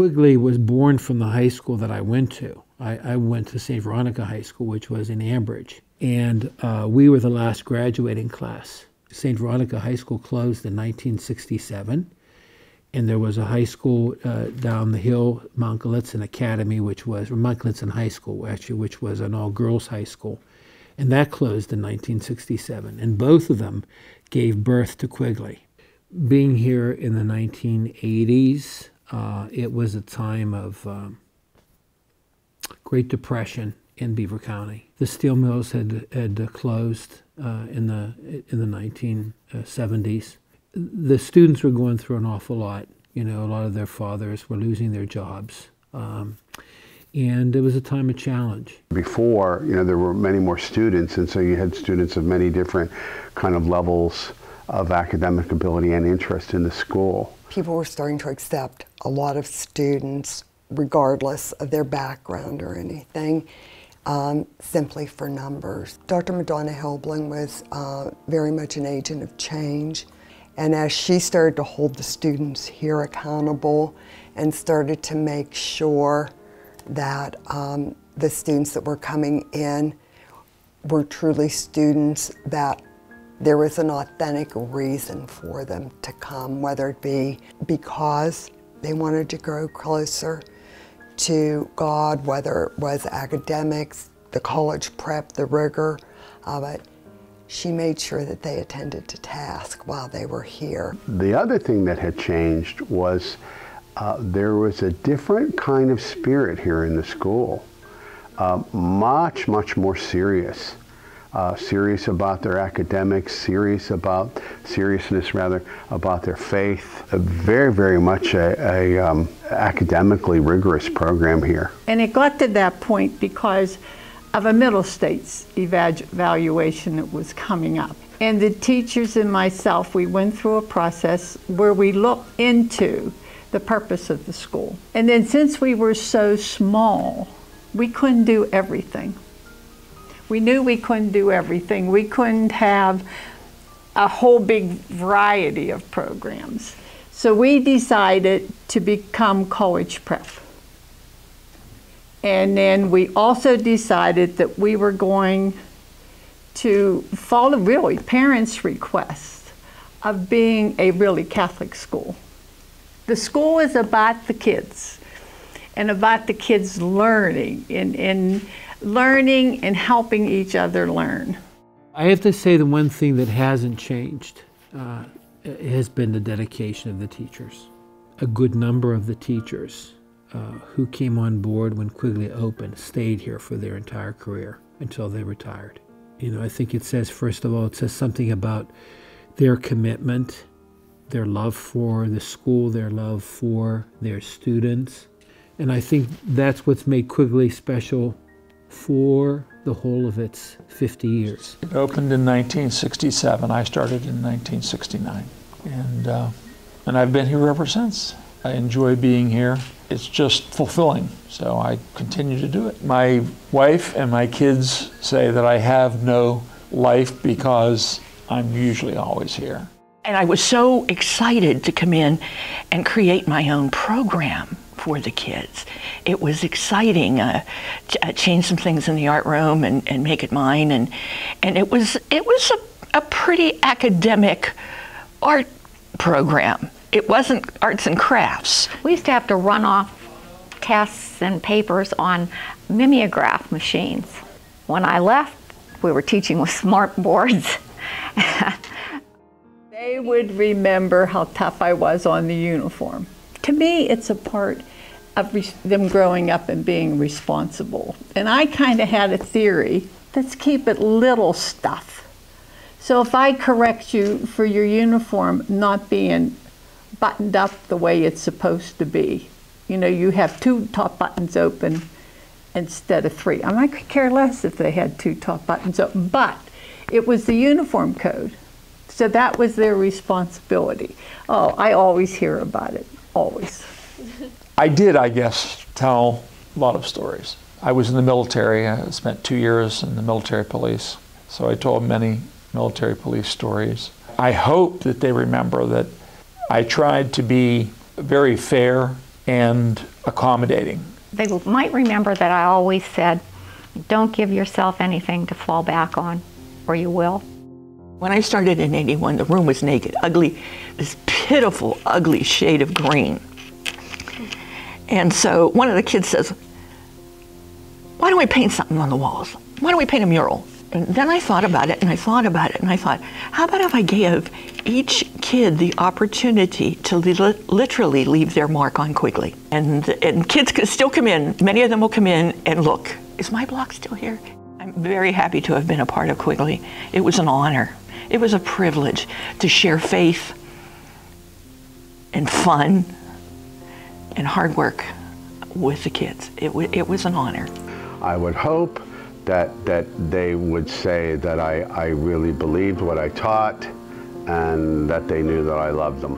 Quigley was born from the high school that I went to. I went to St. Veronica High School, which was in Ambridge, and we were the last graduating class. St. Veronica High School closed in 1967, and there was a high school down the hill, Mount Gallitzin Academy, or Mount Gallitzin High School, actually, which was an all-girls high school, and that closed in 1967, and both of them gave birth to Quigley. Being here in the 1980s, it was a time of Great Depression in Beaver County. The steel mills had closed in the 1970s. The students were going through an awful lot. You know, a lot of their fathers were losing their jobs. And it was a time of challenge. Before, you know, there were many more students, and so you had students of many different kind of levels of academic ability and interest in the school. People were starting to accept a lot of students, regardless of their background or anything, simply for numbers. Dr. Madonna Helbling was very much an agent of change, and as she started to hold the students here accountable and started to make sure that the students that were coming in were truly students that there was an authentic reason for them to come, whether it be because they wanted to grow closer to God, whether it was academics, the college prep, the rigor of it. She made sure that they attended to task while they were here. The other thing that had changed was there was a different kind of spirit here in the school, much more serious. Serious about their academics, seriousness about their faith. Very much a academically rigorous program here. And it got to that point because of a middle states evaluation that was coming up. And the teachers and myself, we went through a process where we looked into the purpose of the school. And then since we were so small, we couldn't do everything. We knew we couldn't do everything. We couldn't have a whole big variety of programs. So we decided to become college prep. And then we also decided that we were going to follow really parents' requests of being a really Catholic school. The school is about the kids and about the kids learning and helping each other learn. I have to say the one thing that hasn't changed has been the dedication of the teachers. A good number of the teachers who came on board when Quigley opened stayed here for their entire career until they retired. You know, I think it says, first of all, it says something about their commitment, their love for the school, their love for their students. And I think that's what's made Quigley special for the whole of its 50 years. It opened in 1967. I started in 1969. And I've been here ever since. I enjoy being here. It's just fulfilling, so I continue to do it. My wife and my kids say that I have no life because I'm usually always here. And I was so excited to come in and create my own program for the kids. It was exciting, change some things in the art room and make it mine, and it was a pretty academic art program. It wasn't arts and crafts. We used to have to run off tests and papers on mimeograph machines. When I left, we were teaching with smart boards. They would remember how tough I was on the uniform. To me, it's a part of them growing up and being responsible. And I kind of had a theory, let's keep it little stuff. So if I correct you for your uniform not being buttoned up the way it's supposed to be, you know, you have 2 top buttons open instead of 3. I could care less if they had 2 top buttons open, but it was the uniform code. So that was their responsibility. Oh, I always hear about it, always. I did, I guess, tell a lot of stories. I was in the military. I spent 2 years in the military police, so I told many military police stories. I hope that they remember that I tried to be very fair and accommodating. They might remember that I always said, don't give yourself anything to fall back on, or you will. When I started in 81, the room was naked, ugly, this pitiful, ugly shade of green. And so one of the kids says, why don't we paint something on the walls? Why don't we paint a mural? And then I thought about it, and I thought about it, and I thought, how about if I gave each kid the opportunity to literally leave their mark on Quigley? And kids could still come in, many of them will come in and look, is my block still here? I'm very happy to have been a part of Quigley. It was an honor. It was a privilege to share faith and fun and hard work with the kids. It was an honor. I would hope that they would say that I really believed what I taught and that they knew that I loved them.